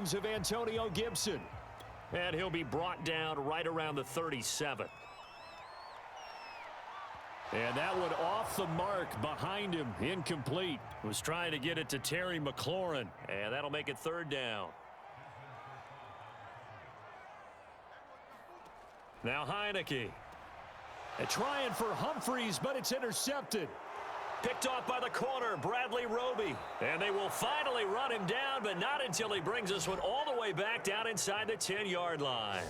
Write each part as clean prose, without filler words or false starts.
hands of Antonio Gibson. And he'll be brought down right around the 37. And that one off the mark behind him, incomplete. Was trying to get it to Terry McLaurin, and that'll make it third down. Now Heineke. And trying for Humphreys, but it's intercepted. Picked off by the corner, Bradley Roby. And they will finally run him down, but not until he brings this one all the way back down inside the 10-yard line.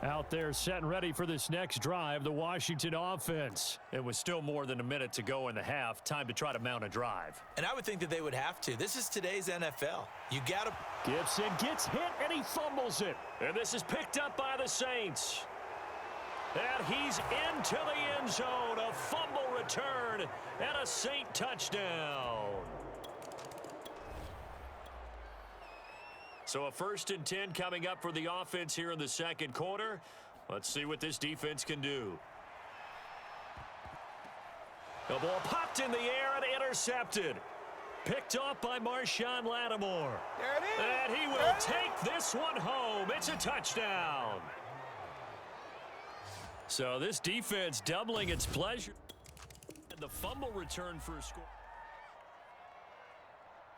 Out there set and ready for this next drive, the Washington offense. It was still more than a minute to go in the half. Time to try to mount a drive. And I would think that they would have to. This is today's NFL. You got to... Gibson gets hit, and he fumbles it. And this is picked up by the Saints. And he's into the end zone. A fumble return and a Saint touchdown. So a 1st and 10 coming up for the offense here in the second quarter. Let's see what this defense can do. The ball popped in the air and intercepted. Picked off by Marshawn Lattimore. There it is. And he will take this one home. It's a touchdown. So this defense doubling its pleasure. And the fumble return for a score.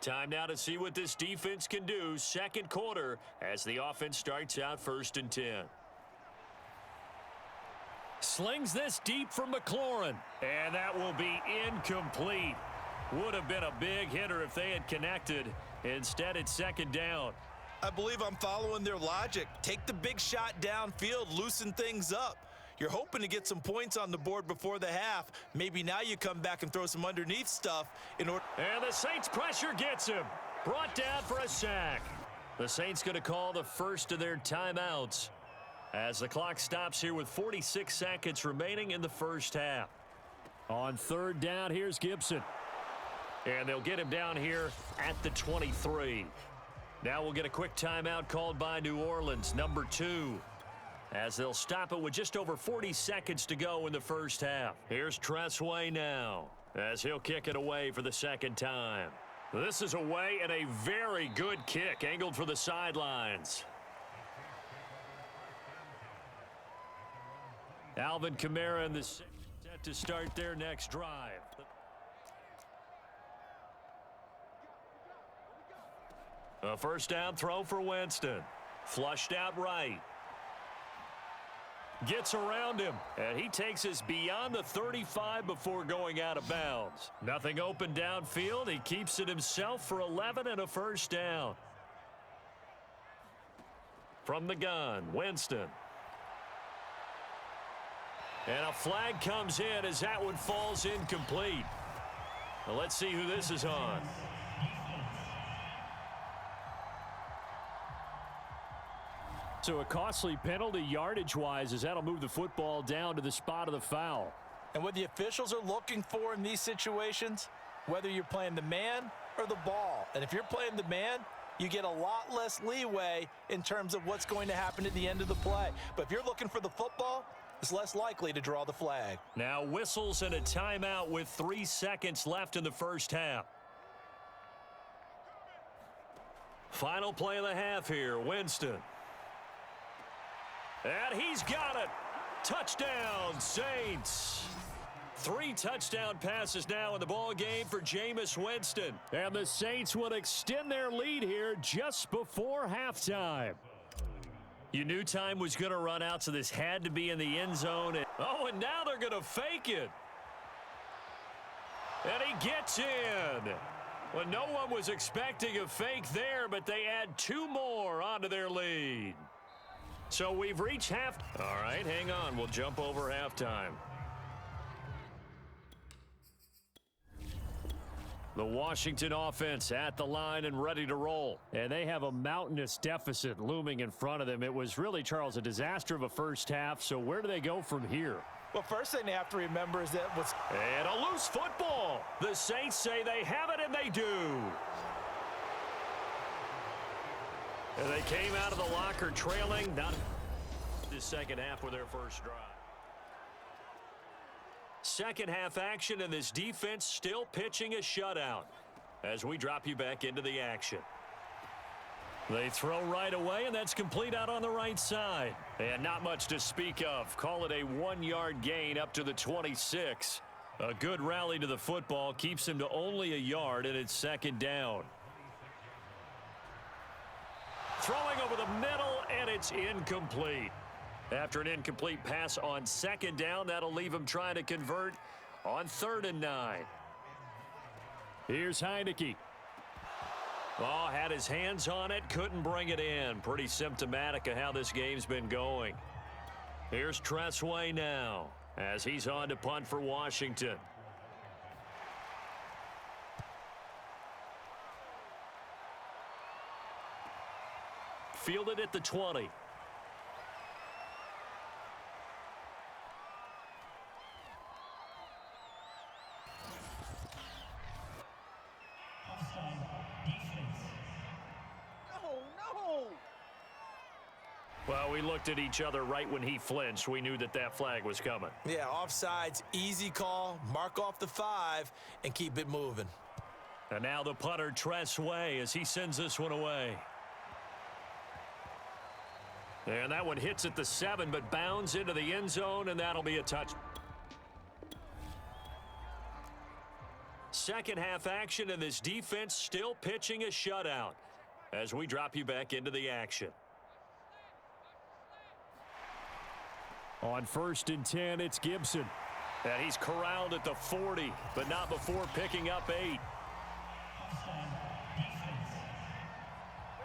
Time now to see what this defense can do. Second quarter as the offense starts out 1st and 10. Slings this deep for McLaurin. And that will be incomplete. Would have been a big hitter if they had connected. Instead, it's 2nd down. I believe I'm following their logic. Take the big shot downfield, loosen things up. You're hoping to get some points on the board before the half. Maybe now you come back and throw some underneath stuff in order. And the Saints pressure gets him. Brought down for a sack. The Saints going to call the first of their timeouts as the clock stops here with 46 seconds remaining in the first half. On 3rd down, here's Gibson. And they'll get him down here at the 23. Now we'll get a quick timeout called by New Orleans, number 2. As they'll stop it with just over 40 seconds to go in the first half. Here's Tressway now as he'll kick it away for the 2nd time. This is away and a very good kick angled for the sidelines. Alvin Kamara and the set to start their next drive. A 1st down throw for Winston. Flushed out right. Gets around him, and he takes us beyond the 35 before going out of bounds. Nothing open downfield. He keeps it himself for 11 and a 1st down. From the gun, Winston. And a flag comes in as that one falls incomplete. Well, let's see who this is on. So a costly penalty yardage-wise as that'll move the football down to the spot of the foul. And what the officials are looking for in these situations, whether you're playing the man or the ball. And if you're playing the man, you get a lot less leeway in terms of what's going to happen at the end of the play. But if you're looking for the football, it's less likely to draw the flag. Now whistles and a timeout with 3 seconds left in the first half. Final play of the half here, Winston. And he's got it. Touchdown, Saints. 3 touchdown passes now in the ball game for Jameis Winston. And the Saints will extend their lead here just before halftime. You knew time was going to run out, so this had to be in the end zone. Oh, and now they're going to fake it. And he gets in. Well, no one was expecting a fake there, but they add 2 more onto their lead. So we've reached half. All right, hang on. We'll jump over halftime. The Washington offense at the line and ready to roll. And they have a mountainous deficit looming in front of them. It was really, Charles, a disaster of a first half. So where do they go from here? Well, first thing they have to remember is that what's... And a loose football. The Saints say they have it, and they do. And they came out of the locker trailing. Not this second half with their first drive. Second half action, and this defense still pitching a shutout as we drop you back into the action. They throw right away, and that's complete out on the right side. And not much to speak of. Call it a 1-yard gain up to the 26. A good rally to the football keeps him to only a yard, and it's second down. Throwing over the middle, and it's incomplete. After an incomplete pass on second down, that'll leave him trying to convert on 3rd and 9. Here's Heineke. Oh, had his hands on it, couldn't bring it in. Pretty symptomatic of how this game's been going. Here's Tressway now as he's on to punt for Washington. Fielded at the 20. Well, we looked at each other right when he flinched. We knew that that flag was coming. Yeah, offsides, easy call. Mark off the 5 and keep it moving. And now the punter, Tressway, as he sends this one away. And that one hits at the 7, but bounds into the end zone, and that'll be a touch. Second half action, and this defense still pitching a shutout as we drop you back into the action. On 1st and 10, it's Gibson. And he's corralled at the 40, but not before picking up 8.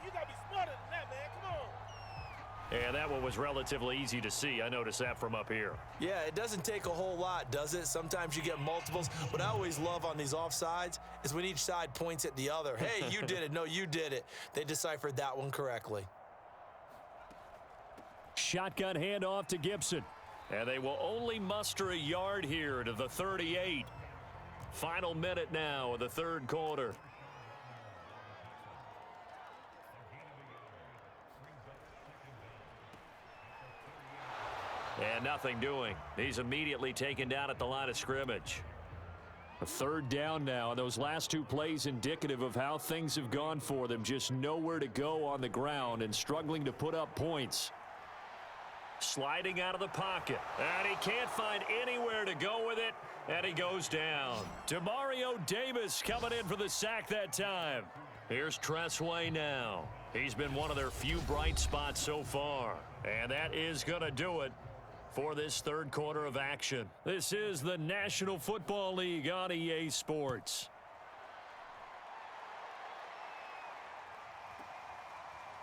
You gotta be smarter than that, man. Come on. And that one was relatively easy to see. I noticed that from up here. Yeah, it doesn't take a whole lot, does it? Sometimes you get multiples. What I always love on these offsides is when each side points at the other. Hey, you did it. No, you did it. They deciphered that one correctly. Shotgun handoff to Gibson. And they will only muster a yard here to the 38. Final minute now of the 3rd quarter. And nothing doing. He's immediately taken down at the line of scrimmage. A 3rd down now. Those last 2 plays indicative of how things have gone for them. Just nowhere to go on the ground and struggling to put up points. Sliding out of the pocket, and he can't find anywhere to go with it, and he goes down. Demario Davis coming in for the sack that time. Here's Tressway now. He's been one of their few bright spots so far, and that is going to do it for this 3rd quarter of action. This is the National Football League on EA Sports.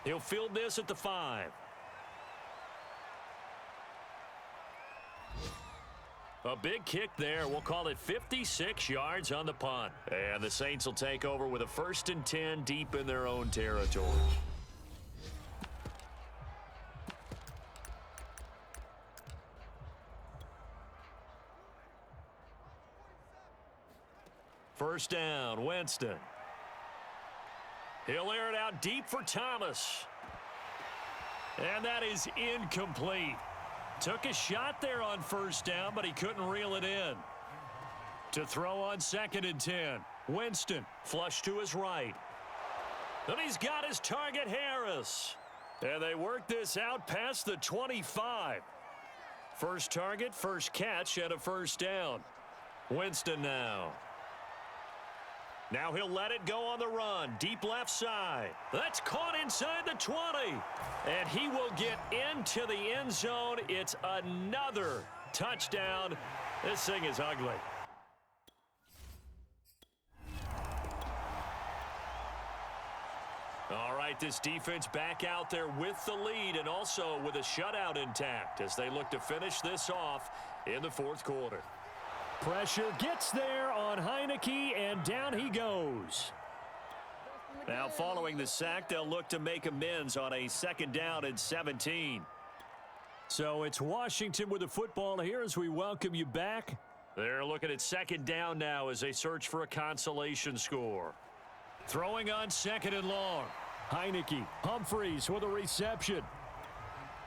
He'll field this at the 5. A big kick there. We'll call it 56 yards on the punt. And the Saints will take over with a 1st and 10 deep in their own territory. First down, Winston. He'll air it out deep for Thomas. And that is incomplete. Took a shot there on 1st down, but he couldn't reel it in. To throw on 2nd and 10. Winston flush to his right. And he's got his target, Harris. And they work this out past the 25. First target, first catch, and a 1st down. Winston now. Now he'll let it go on the run. Deep left side. That's caught inside the 20. And he will get into the end zone. It's another touchdown. This thing is ugly. All right, this defense back out there with the lead and also with a shutout intact as they look to finish this off in the 4th quarter. Pressure gets there on Heineke, and down he goes. Now following the sack, they'll look to make amends on a 2nd down and 17. So it's Washington with the football here as we welcome you back. They're looking at 2nd down now as they search for a consolation score. Throwing on 2nd and long. Heineke, Humphreys with a reception.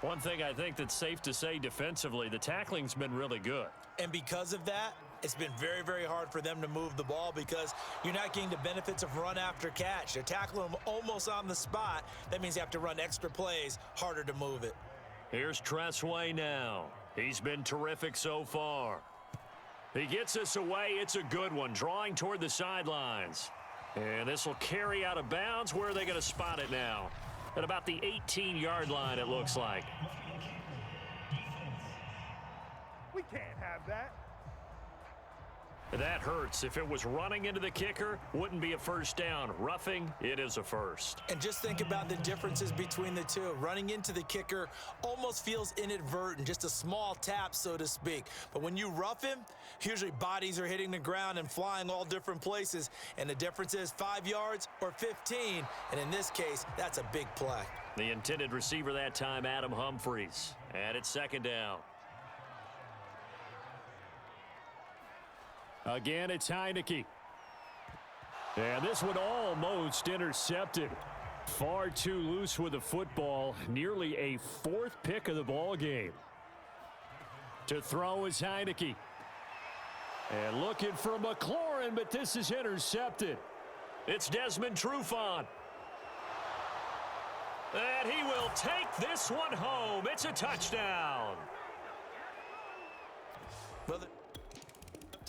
One thing I think that's safe to say defensively, the tackling's been really good. And because of that, It's been very, very hard for them to move the ball because you're not getting the benefits of run after catch. They're tackling them almost on the spot. That means you have to run extra plays, harder to move it. Here's Tressway now. He's been terrific so far. He gets this away. It's a good one, drawing toward the sidelines. And this will carry out of bounds. Where are they going to spot it now? At about the 18-yard line, it looks like. We can't have that. That hurts. If it was running into the kicker, wouldn't be a first down. Roughing, it is a first. And just think about the differences between the two. Running into the kicker almost feels inadvertent, just a small tap, so to speak. But when you rough him, usually bodies are hitting the ground and flying all different places. And the difference is 5 yards or 15. And in this case, that's a big play. The intended receiver that time, Adam Humphries. And it's second down. Again, it's Heineke. And this one almost intercepted. Far too loose with the football. Nearly a fourth pick of the ball game. To throw is Heineke. And looking for McLaurin, but this is intercepted. It's Desmond Trufant. And he will take this one home. It's a touchdown. Well,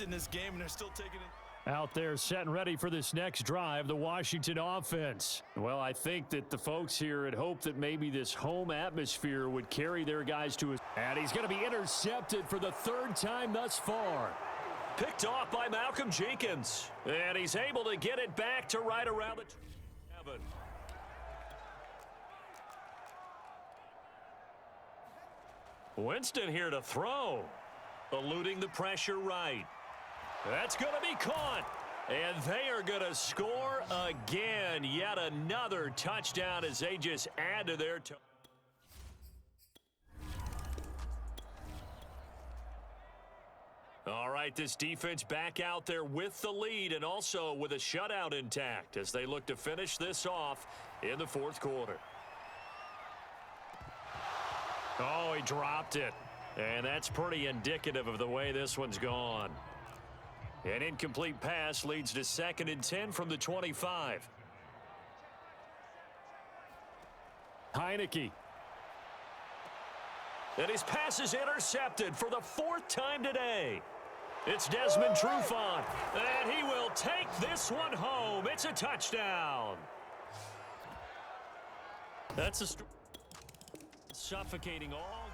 in this game, and they're still taking it. Out there set and ready for this next drive, the Washington offense. Well, I think that the folks here had hoped that maybe this home atmosphere would carry their guys to his. And he's going to be intercepted for the third time thus far. Picked off by Malcolm Jenkins. And he's able to get it back to right around the 7. Winston here to throw. Eluding the pressure right. That's going to be caught. And they are going to score again. Yet another touchdown as they just add to their total. All right, this defense back out there with the lead and also with a shutout intact as they look to finish this off in the fourth quarter. Oh, he dropped it. And that's pretty indicative of the way this one's gone. An incomplete pass leads to 2nd and 10 from the 25. Heineke. And his pass is intercepted for the 4th time today. It's Desmond Trufant. And he will take this one home. It's a touchdown. That's a suffocating all.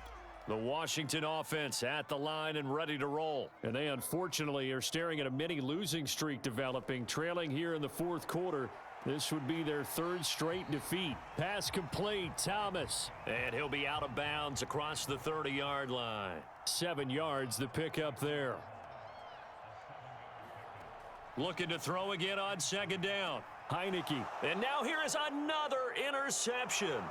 The Washington offense at the line and ready to roll. And they unfortunately are staring at a mini losing streak developing, trailing here in the fourth quarter. This would be their 3rd straight defeat. Pass complete, Thomas. And he'll be out of bounds across the 30-yard line. 7 yards the pickup there. Looking to throw again on 2nd down. Heineke. And now here is another interception.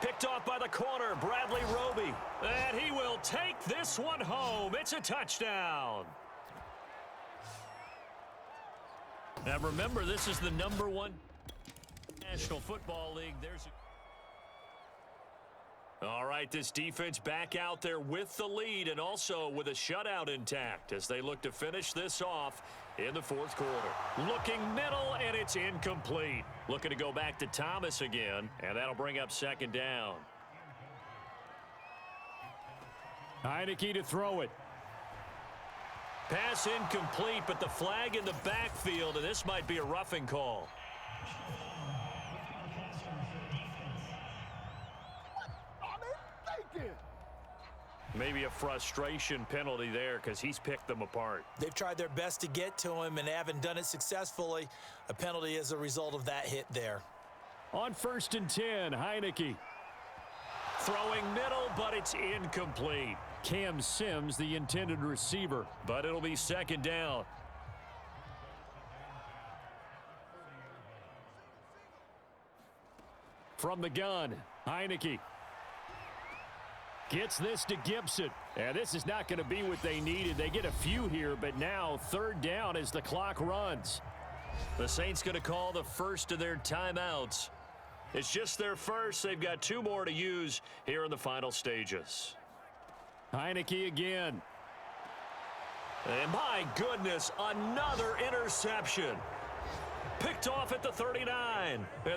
Picked off by the corner, Bradley Roby. And he will take this one home. It's a touchdown. Now remember, this is the #1 National Football League. All right, this defense back out there with the lead and also with a shutout intact as they look to finish this off in the fourth quarter. Looking middle, and it's incomplete. Looking to go back to Thomas again, and that'll bring up 2nd down. Heineke to throw it. Pass incomplete, but the flag in the backfield, and this might be a roughing call. Maybe a frustration penalty there because he's picked them apart. They've tried their best to get to him and haven't done it successfully. A penalty as a result of that hit there. On 1st and 10, Heineke. Throwing middle, but it's incomplete. Cam Sims, the intended receiver, but it'll be 2nd down. From the gun, Heineke. Gets this to Gibson. And this is not going to be what they needed. They get a few here, but now 3rd down as the clock runs. The Saints going to call the first of their timeouts. It's just their first. They've got 2 more to use here in the final stages. Heineke again. And my goodness, another interception. Picked off at the 39.